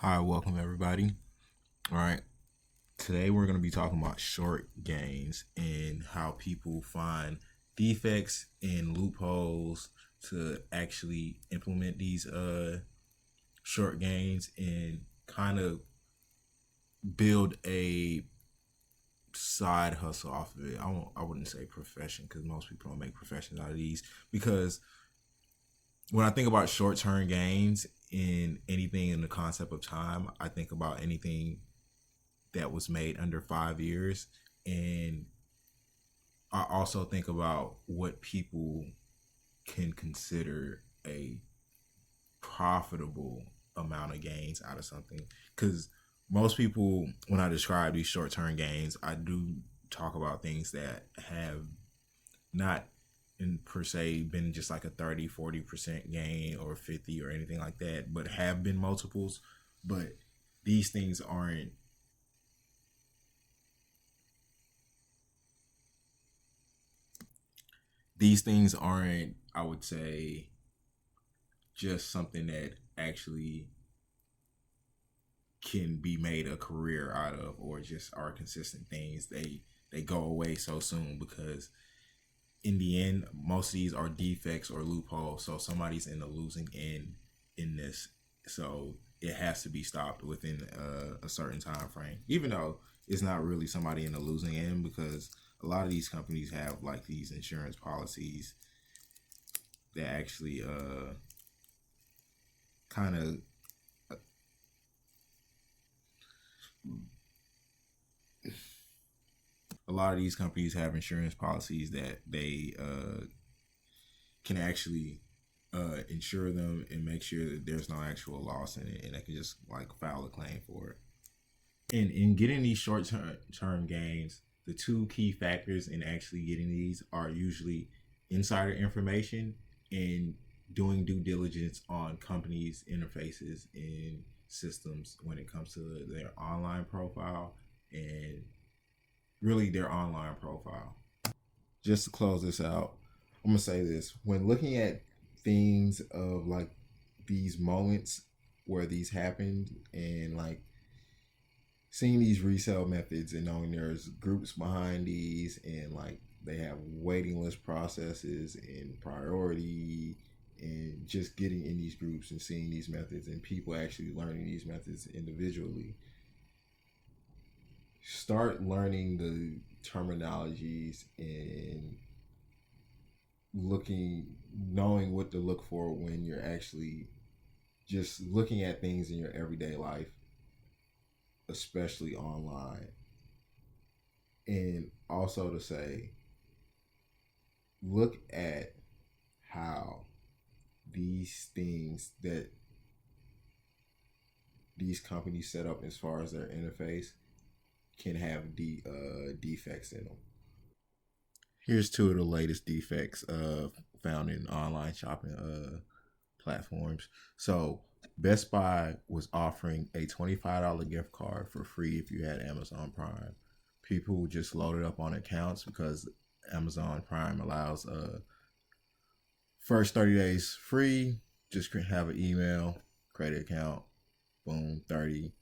Hi, welcome everybody. All right, today we're going to be talking about short gains and how people find defects and loopholes to actually implement these short gains and kind of build a side hustle off of it. I wouldn't say profession because most people don't make professions out of these. Because when I think about short term gains in anything in the concept of time, I think about anything that was made under 5 years. And I also think about what people can consider a profitable amount of gains out of something. Because most people, when I describe these short term gains, I do talk about things that have not in per se been just like a 30-40% gain or 50 or anything like that, but have been multiples. But these things aren't I would say, just something that actually can be made a career out of, or just are consistent things. They go away so soon because in the end most of these are defects or loopholes, so somebody's in the losing end in this. So it has to be stopped within a certain time frame, even though it's not really somebody in the losing end, because a lot of these companies have like these insurance policies that actually kind of a lot of these companies have insurance policies that they can actually insure them and make sure that there's no actual loss in it, and they can just like file a claim for it. And in getting these short term gains, the two key factors in actually getting these are usually insider information and doing due diligence on companies' interfaces and systems when it comes to their online profile and really their online profile. Just to close this out, I'm gonna say this: when looking at things of like these moments where these happened, and like seeing these resale methods and knowing there's groups behind these, and like they have waiting list processes and priority, and just getting in these groups and seeing these methods and people actually learning these methods individually, start learning the terminologies and knowing what to look for when you're actually just looking at things in your everyday life, especially online. And also to say, look at how these things that these companies set up as far as their interface can have defects in them. Here's two of the latest defects found in online shopping platforms. So Best Buy was offering a $25 gift card for free if you had Amazon Prime. People just loaded up on accounts because Amazon Prime allows first 30 days free. Just have an email, credit account, boom, 30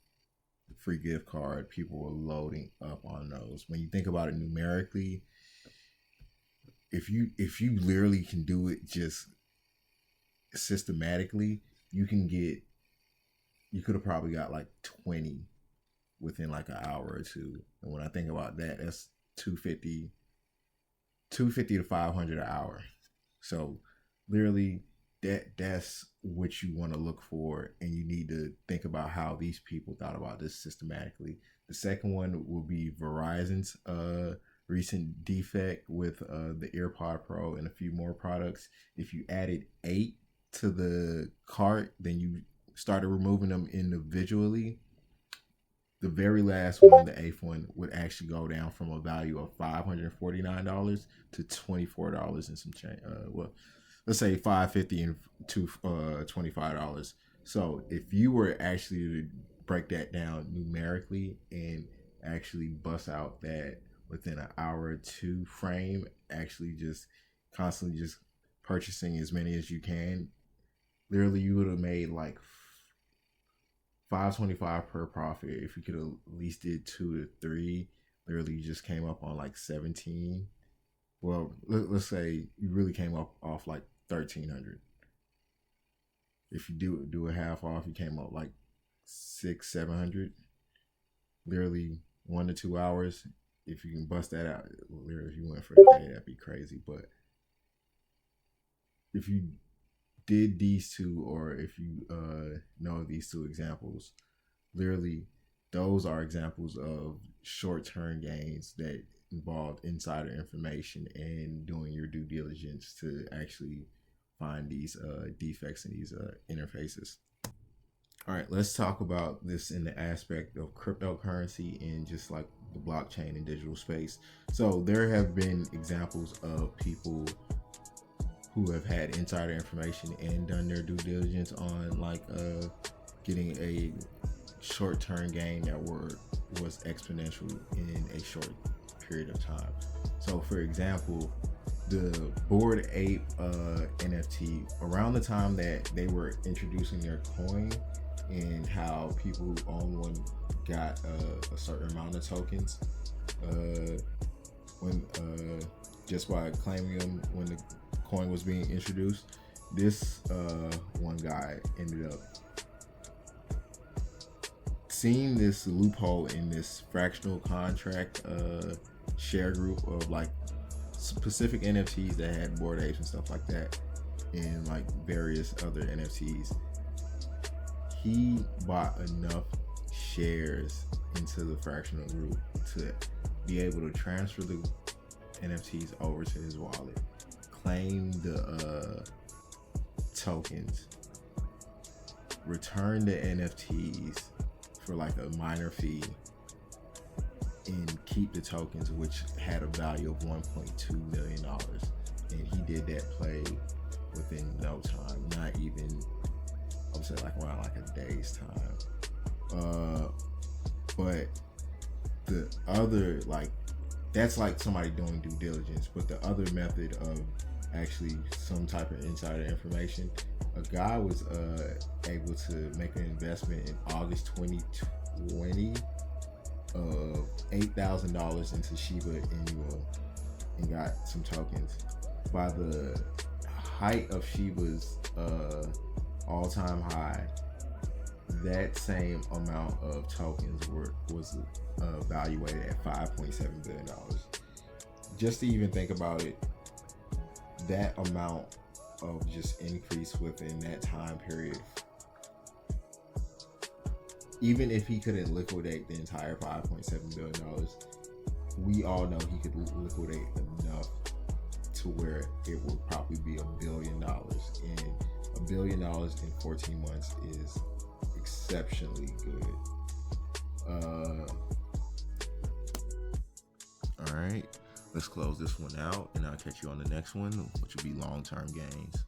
free gift card. People were loading up on those. When you think about it numerically, if you literally can do it just systematically, you can get you could have probably got like 20 within like an hour or two. And when I think about that, that's 250 250 to 500 an hour. So literally that's what you want to look for, and you need to think about how these people thought about this systematically. The second one will be Verizon's recent defect with the AirPod Pro and a few more products. If you added 8 to the cart, then you started removing them individually, the very last one, the eighth one, would actually go down from a value of $549 to $24 and some change. Well, let's say $550 and to $25. So if you were actually to break that down numerically and actually bust out that within an hour or two frame, actually just constantly just purchasing as many as you can, literally you would have made like 525 per profit. If you could at least did 2 to 3, literally you just came up on like 17. Well, let's say you really came up off like 1300. If you do a half off, you came up like 600-700. Literally 1 to 2 hours. If you can bust that out, literally if you went for a day, that'd be crazy. But if you did these two, or if you know these two examples, literally those are examples of short-term gains that involved insider information and doing your due diligence to actually find these defects in these interfaces. All right, let's talk about this in the aspect of cryptocurrency and just like the blockchain and digital space. So there have been examples of people who have had insider information and done their due diligence on like getting a short-term gain that was exponential in a short period of time. So for example, the Bored Ape NFT, around the time that they were introducing their coin and how people who own one got a certain amount of tokens when just by claiming them when the coin was being introduced, this one guy ended up seeing this loophole in this fractional contract share group of like specific NFTs that had Bored Apes and stuff like that, and like various other NFTs. He bought enough shares into the fractional group to be able to transfer the NFTs over to his wallet, claim the tokens, return the NFTs for like a minor fee, and keep the tokens, which had a value of $1.2 million. And he did that play within no time, not even, I would say like around like a day's time. But the other, like, that's like somebody doing due diligence. But the other method of actually some type of insider information, a guy was able to make an investment in August 2020 of $8,000 into Shiba Inu and got some tokens. By the height of Shiba's all-time high, that same amount of tokens was evaluated at $5.7 billion. Just to even think about it, that amount of just increase within that time period, even if he couldn't liquidate the entire $5.7 billion, we all know he could liquidate enough to where it would probably be $1 billion. And $1 billion in 14 months is exceptionally good. All right, let's close this one out, and I'll catch you on the next one, which will be long-term gains.